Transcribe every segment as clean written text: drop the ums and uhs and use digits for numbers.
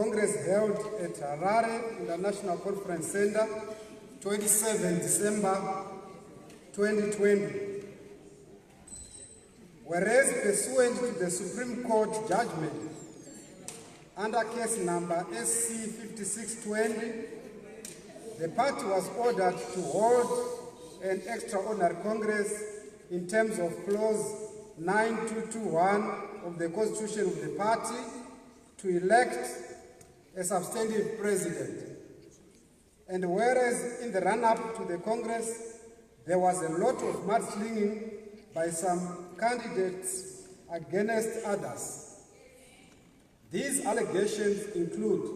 Congress held at Harare International Conference Center, 27 December 2020. Whereas pursuant to the Supreme Court judgment under case number SC 5620, the party was ordered to hold an extraordinary Congress in terms of clause 9221 of the Constitution of the party to elect a substantive president. And whereas in the run-up to the Congress, there was a lot of mudslinging by some candidates against others. These allegations include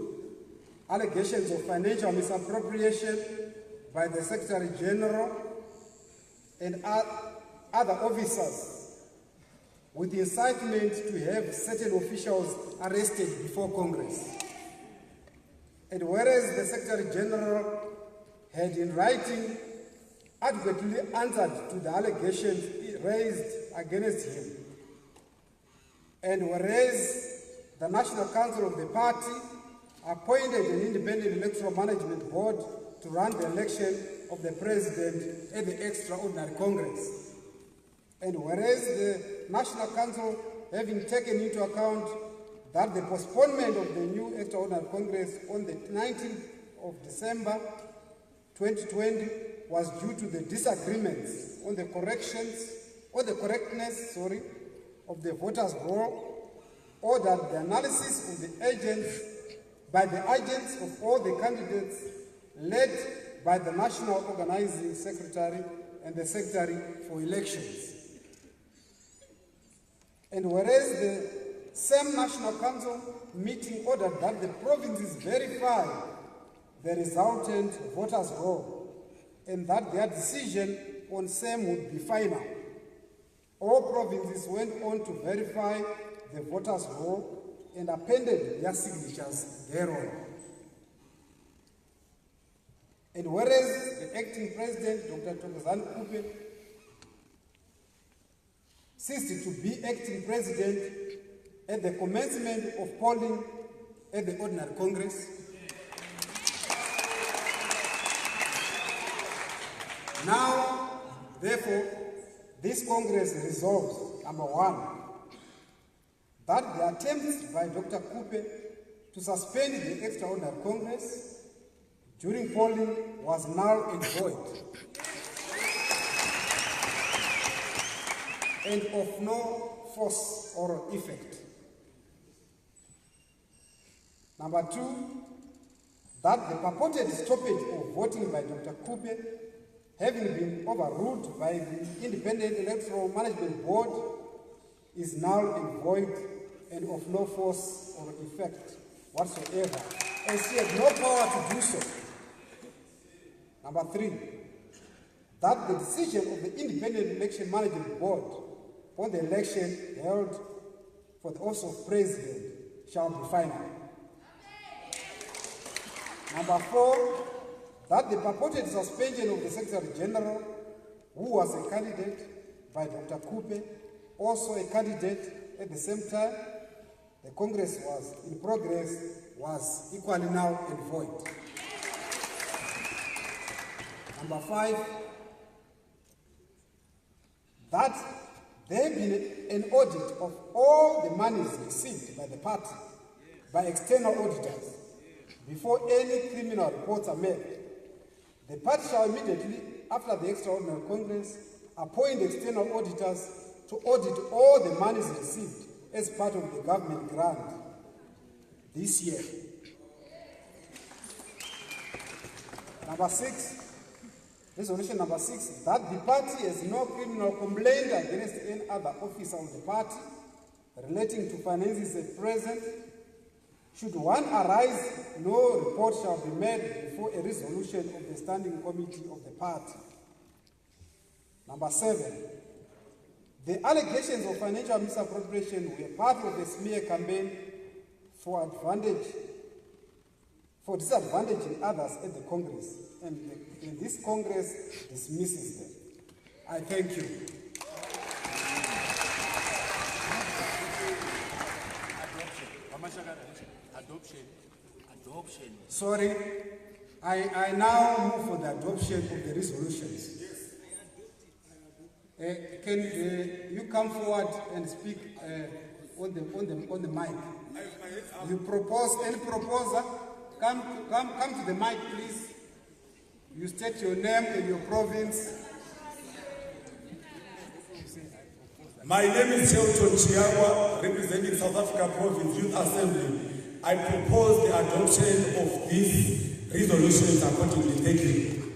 allegations of financial misappropriation by the Secretary General and other officers, with incitement to have certain officials arrested before Congress. And whereas the Secretary General had in writing adequately answered to the allegations raised against him, and whereas the National Council of the party appointed an independent electoral management board to run the election of the president at the extraordinary Congress, and whereas the National Council, having taken into account that the postponement of the new extraordinary Congress on the 19th of December 2020 was due to the disagreements on the correctness of the voters' roll, ordered the analysis of the agents by the agents of all the candidates led by the National Organizing Secretary and the Secretary for Elections. And whereas the same National Council meeting ordered that the provinces verify the resultant voters' roll and that their decision on same would be final, all provinces went on to verify the voters' roll and appended their signatures thereon. And whereas the acting president, Dr. Mwonzora Announced ceased to be acting president at the commencement of polling at the Ordinary Congress, now, therefore, this Congress resolves, number one, that the attempts by Dr. Kupe to suspend the extraordinary Congress during polling was null and void and of no force or effect. Number two, that the purported stoppage of voting by Dr. Kupe, having been overruled by the Independent Electoral Management Board, is null and void and of no force or effect whatsoever, as he had no power to do so. Number three, that the decision of the Independent Election Management Board on the election held for the office of President shall be final. Number four, that the purported suspension of the Secretary General, who was a candidate by Dr. Kupe, also a candidate at the same time the Congress was in progress, was equally null and void. Number five, that there had been an audit of all the monies received by the party by external auditors before any criminal reports are made. The party shall immediately, after the extraordinary Congress, appoint external auditors to audit all the monies received as part of the government grant this year. Number six, resolution number 6, that the party has no criminal complaint against any other officer of the party relating to finances at present. Should one arise, no report shall be made before a resolution of the Standing Committee of the party. Number 7, the allegations of financial misappropriation were part of a smear campaign for disadvantaging others at the Congress, and this Congress dismisses them. I thank you. Adoption. Sorry, I now move for the adoption of the resolutions. Can you come forward and speak on the mic? You propose any proposer? Come to the mic, please. You state your name and your province. My name is Hilton Chiawa, representing South Africa Province Youth Assembly. I propose the adoption of these resolutions accordingly. Thank you.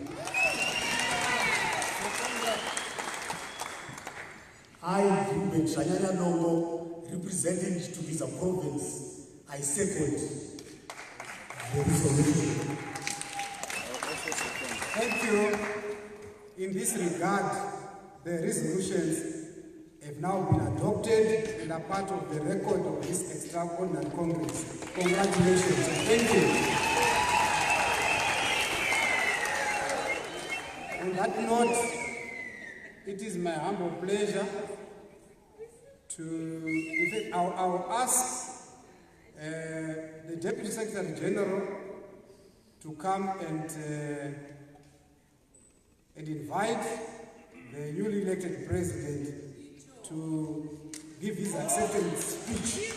I, Mwonzora Announced, representing Tugiza Province, I second the resolution. Thank you. In this regard, the resolutions have now been adopted and are part of the record of this extraordinary Congress. Congratulations. Thank you. On that note, it is my humble pleasure to, in fact, I'll ask the Deputy Secretary General to come and invite the newly elected President to give his acceptance speech.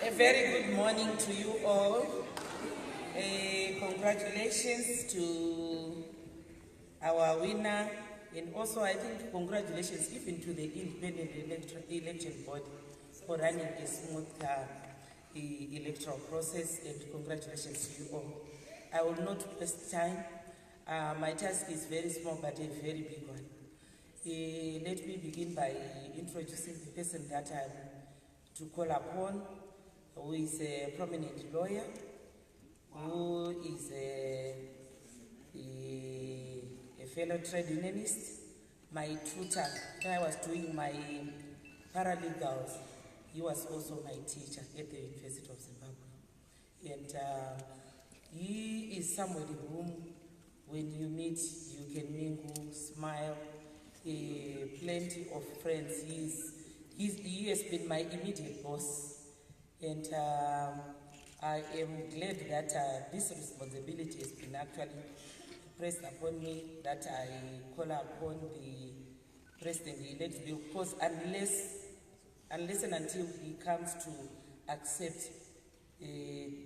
A very good morning to you all. Congratulations to our winner, and also I think congratulations even to the independent election body for running a smooth electoral process, and congratulations to you all. I will not waste time. My task is very small but a very big one. Let me begin by introducing the person that I'm to call upon, who is a prominent lawyer, who is a fellow trade unionist, my tutor. When I was doing my paralegals, he was also my teacher at the University of Zimbabwe. And he is somebody whom, when you meet, you can mingle, smile, plenty of friends. He has been my immediate boss. And I am glad that this responsibility has been actually pressed upon me, that I call upon the President-elect, because unless and until he comes to accept the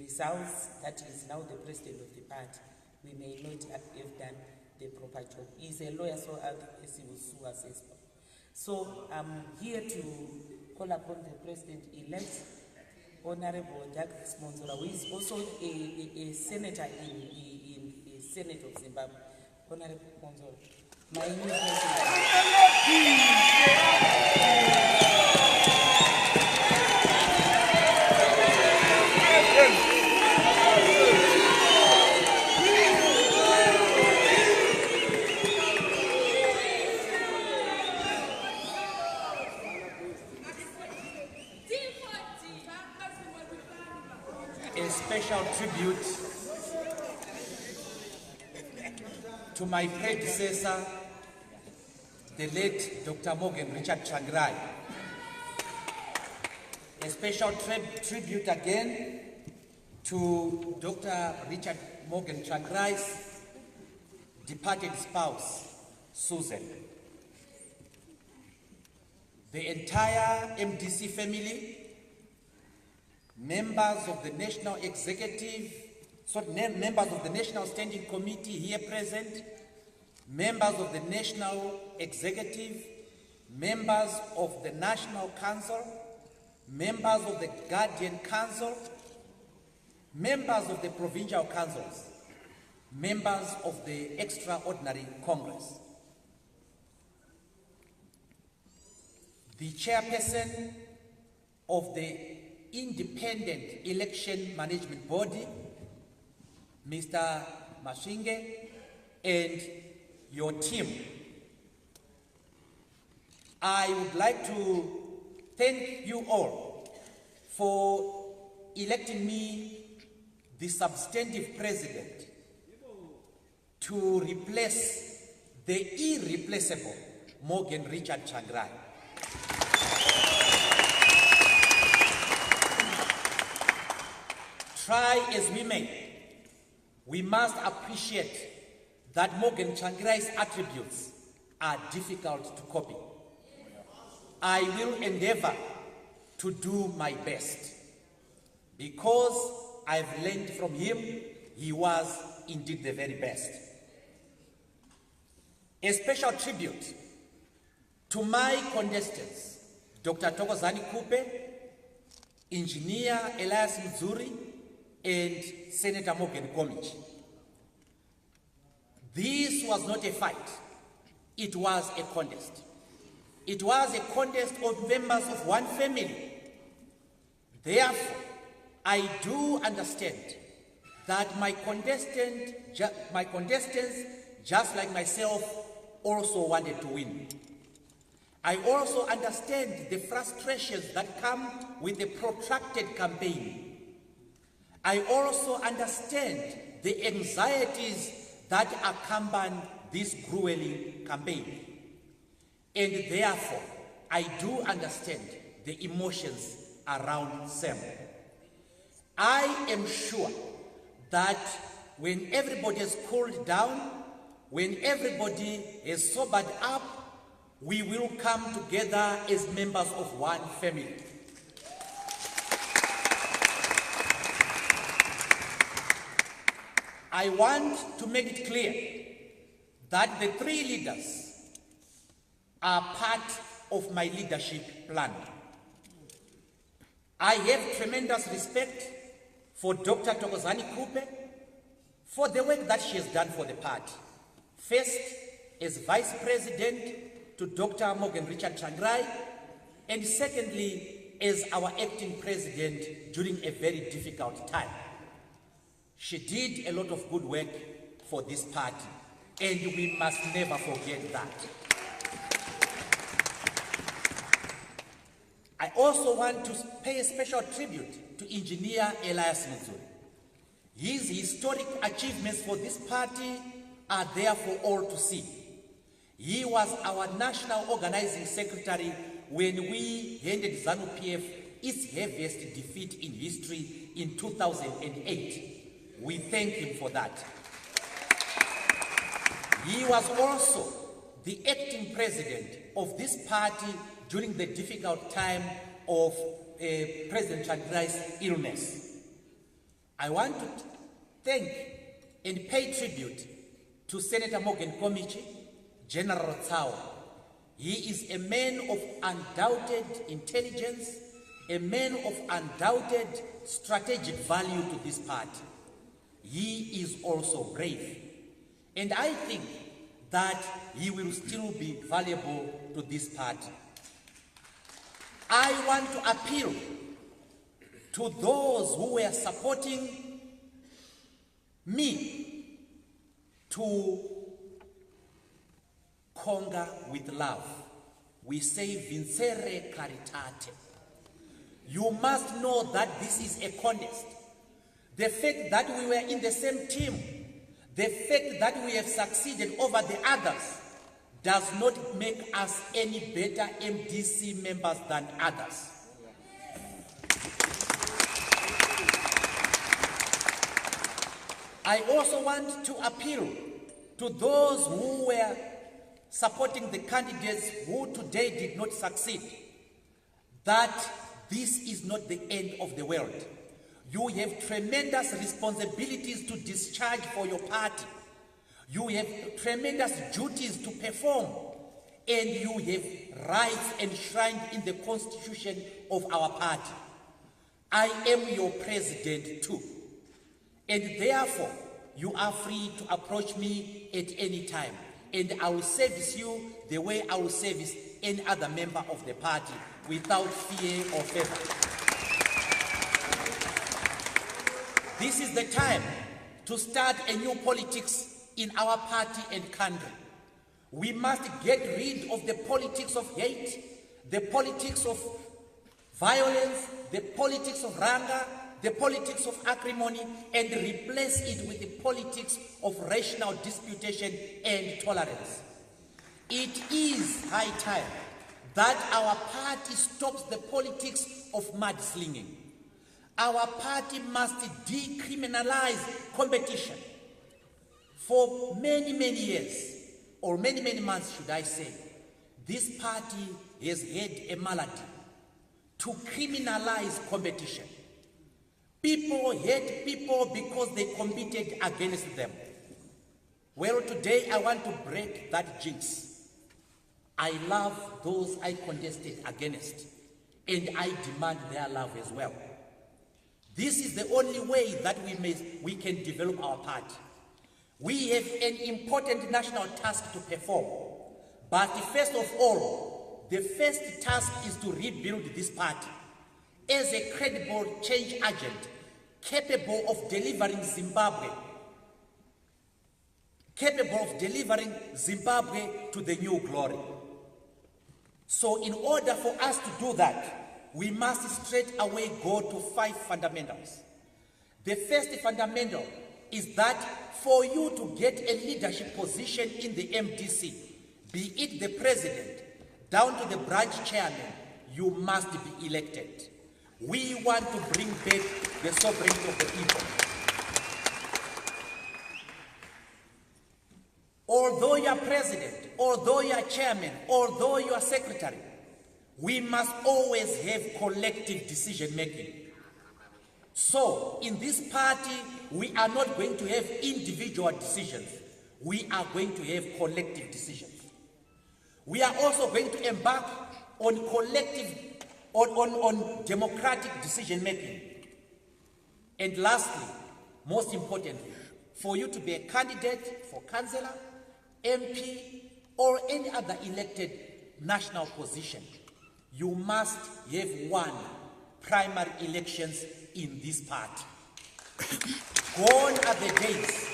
results, that is now the President of the party, we may not have done the proper job. He's a lawyer, so as he will sue us as well. So I'm here to call upon the President-elect, Honorable Douglas Mwonzora, who is also a senator in the Senate of Zimbabwe. Honorable Mwonzora, my new President. A special tribute to my predecessor, the late Dr. Morgan Richard Tsvangirai. A special tribute again to Dr. Richard Morgan Tsvangirai's departed spouse, Susan. The entire MDC family, members of the National Executive, members of the National Standing Committee here present, members of the National Executive, members of the National Council, members of the Guardian Council, members of the Provincial Councils, members of the Extraordinary Congress, the chairperson of the Independent Election Management Body, Mr. Mashinge, and your team. I would like to thank you all for electing me the substantive president to replace the irreplaceable Morgan Richard Tsvangirai. Try as we may, we must appreciate that Morgan Tsvangirai's attributes are difficult to copy. I will endeavor to do my best. Because I've learned from him, he was indeed the very best. A special tribute to my contestants, Dr. Thokozani Kupe, Engineer Elias Mzuri, and Senator Morgan Komichi. This was not a fight, it was a contest. It was a contest of members of one family. Therefore, I do understand that my contestants, just like myself, also wanted to win. I also understand the frustrations that come with a protracted campaign. I also understand the anxieties that accompany this grueling campaign. And therefore, I do understand the emotions around Sam. I am sure that when everybody has cooled down, when everybody is sobered up, we will come together as members of one family. I want to make it clear that the three leaders are part of my leadership plan. I have tremendous respect for Dr. Thokozani Kupe for the work that she has done for the party. First, as Vice President to Dr. Morgan Richard Tsvangirai, and secondly, as our acting President during a very difficult time. She did a lot of good work for this party, and we must never forget that. I also want to pay a special tribute to Engineer Elias Mzuri. His historic achievements for this party are there for all to see. He was our National Organizing Secretary when we handed ZANU-PF its heaviest defeat in history in 2008. We thank him for that. He was also the acting president of this party during the difficult time of President Tsvangirai's illness. I want to thank and pay tribute to Senator Morgan Komichi, General Tsao. He is a man of undoubted intelligence, a man of undoubted strategic value to this party. He is also brave, and I think that he will still be valuable to this party. I want to appeal to those who were supporting me to conquer with love. We say vincere caritate. You must know that this is a contest. The fact that we were in the same team, the fact that we have succeeded over the others, does not make us any better MDC members than others. I also want to appeal to those who were supporting the candidates who today did not succeed, that this is not the end of the world. You have tremendous responsibilities to discharge for your party. You have tremendous duties to perform, and you have rights enshrined in the constitution of our party. I am your president too, and therefore you are free to approach me at any time, and I will service you the way I will service any other member of the party, without fear or favor. This is the time to start a new politics in our party and country. We must get rid of the politics of hate, the politics of violence, the politics of rancor, the politics of acrimony, and replace it with the politics of rational disputation and tolerance. It is high time that our party stops the politics of mudslinging. Our party must decriminalize competition. For many, many years, or many, many months, should I say, this party has had a malady to criminalize competition. People hate people because they competed against them. Well, today I want to break that jinx. I love those I contested against, and I demand their love as well. This is the only way that we can develop our party. We have an important national task to perform, but first of all, the first task is to rebuild this party as a credible change agent capable of delivering Zimbabwe to the new glory. So in order for us to do that, we must straight away go to 5 fundamentals. The first fundamental is that for you to get a leadership position in the MDC, be it the president, down to the branch chairman, you must be elected. We want to bring back the sovereignty of the people. Although you are president, although you are chairman, although you are secretary, we must always have collective decision making. So, in this party, we are not going to have individual decisions. We are going to have collective decisions. We are also going to embark on on democratic decision making. And lastly, most importantly, for you to be a candidate for councillor, MP, or any other elected national position, you must have won primary elections in this party. Gone are the days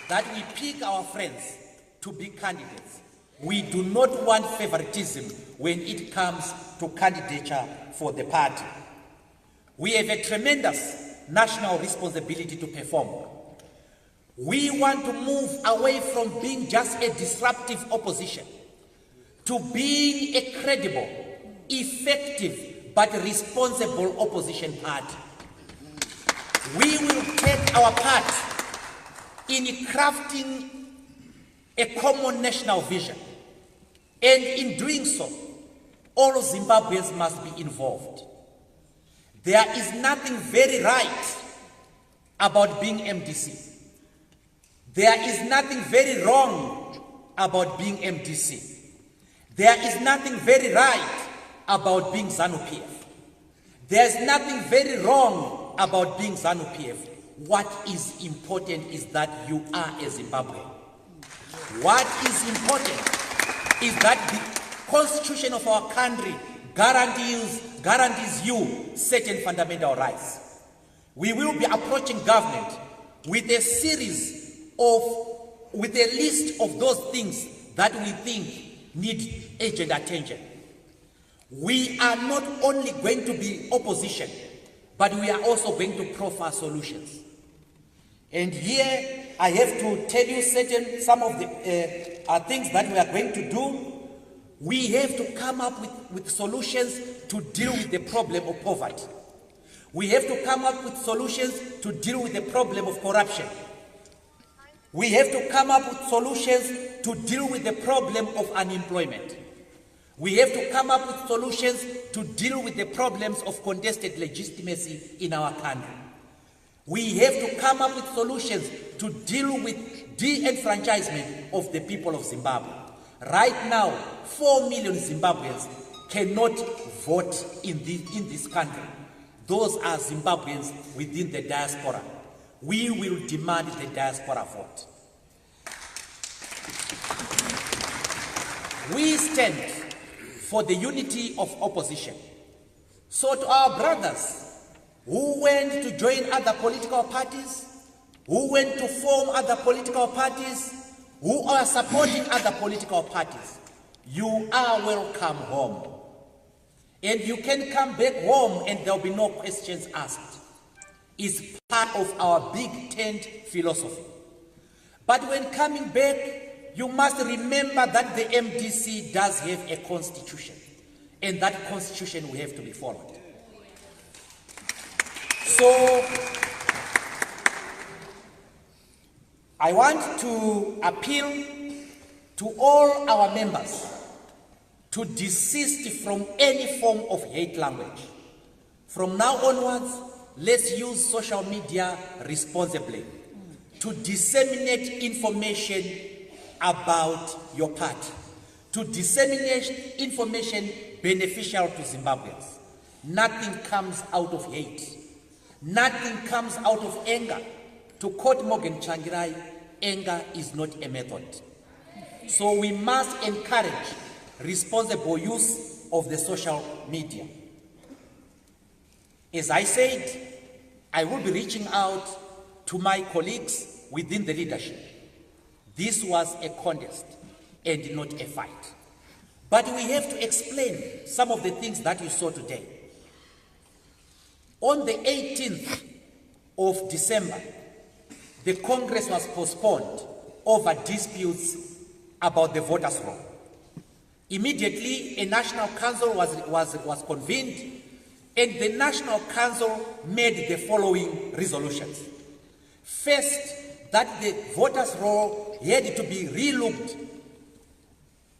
that we pick our friends to be candidates. We do not want favoritism when it comes to candidature for the party. We have a tremendous national responsibility to perform. We want to move away from being just a disruptive opposition to being a credible, effective, but responsible opposition party. We will take our part in crafting a common national vision. And in doing so, all Zimbabweans must be involved. There is nothing very right about being MDC. There is nothing very wrong about being MDC. There is nothing very right about being ZANU-PF. There is nothing very wrong about being ZANU-PF. What is important is that you are a Zimbabwean. What is important is that the constitution of our country guarantees you certain fundamental rights. We will be approaching government with a list of those things that we think need urgent attention. We are not only going to be opposition, but we are also going to profile solutions. And here I have to tell you some of the things that we are going to do. We have to come up with solutions to deal with the problem of poverty. We have to come up with solutions to deal with the problem of corruption. We have to come up with solutions to deal with the problem of unemployment. We have to come up with solutions to deal with the problems of contested legitimacy in our country. We have to come up with solutions to deal with de-enfranchisement of the people of Zimbabwe. Right now, 4 million Zimbabweans cannot vote in this country. Those are Zimbabweans within the diaspora. We will demand the diaspora vote. We stand for the unity of opposition. So to our brothers who went to join other political parties, who went to form other political parties, who are supporting other political parties, you are welcome home. And you can come back home and there will be no questions asked. It's part of our big tent philosophy. But when coming back, you must remember that the MDC does have a constitution, and that constitution will have to be followed. So, I want to appeal to all our members to desist from any form of hate language. From now onwards, let's use social media responsibly to disseminate information about your party, to disseminate information beneficial to Zimbabweans. Nothing comes out of hate. Nothing comes out of anger. To quote Morgan Changirai, anger is not a method. So we must encourage responsible use of the social media. As I said, I will be reaching out to my colleagues within the leadership. This was a contest and not a fight. But we have to explain some of the things that you saw today. On the 18th of December, the Congress was postponed over disputes about the voters' roll. Immediately, a National Council was convened, and the National Council made the following resolutions. First, that the voters' roll had to be re-looked.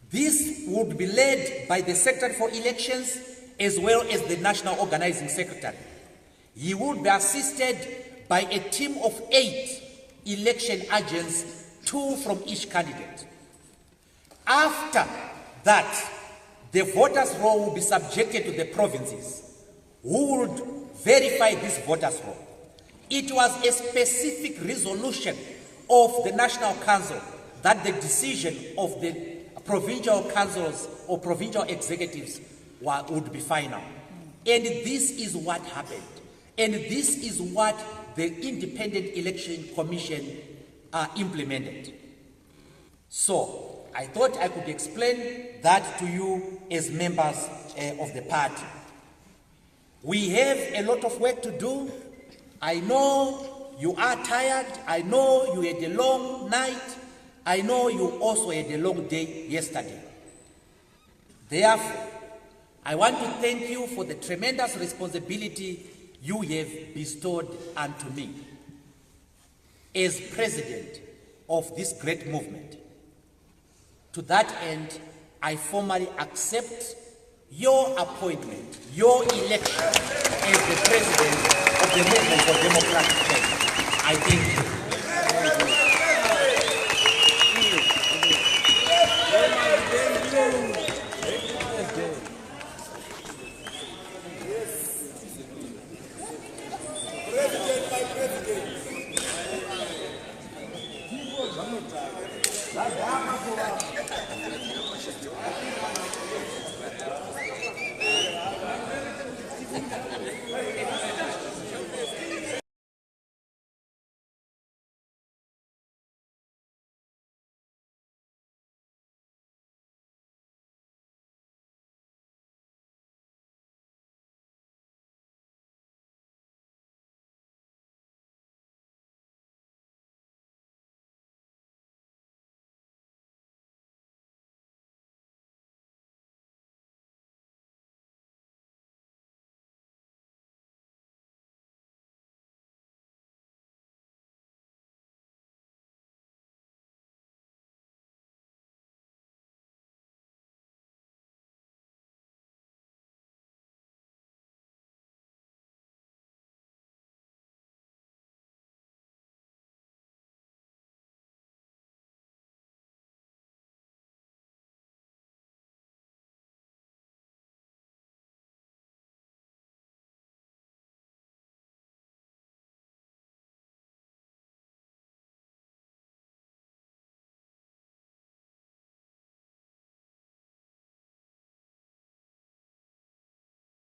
This would be led by the Secretary for Elections as well as the National Organizing Secretary. He would be assisted by a team of 8 election agents, 2 from each candidate. After that, the voters' roll will be subjected to the provinces, who would verify this voters' roll. It was a specific resolution of the National Council that the decision of the provincial councils or provincial executives would be final. And this is what happened. And this is what the Independent Election Commission implemented. So, I thought I could explain that to you as members of the party. We have a lot of work to do. I know you are tired. I know you had a long night. I know you also had a long day yesterday. Therefore, I want to thank you for the tremendous responsibility you have bestowed unto me as president of this great movement. To that end, I formally accept your appointment, your election as the president of the Movement for Democratic Change. I thank you. President, my president.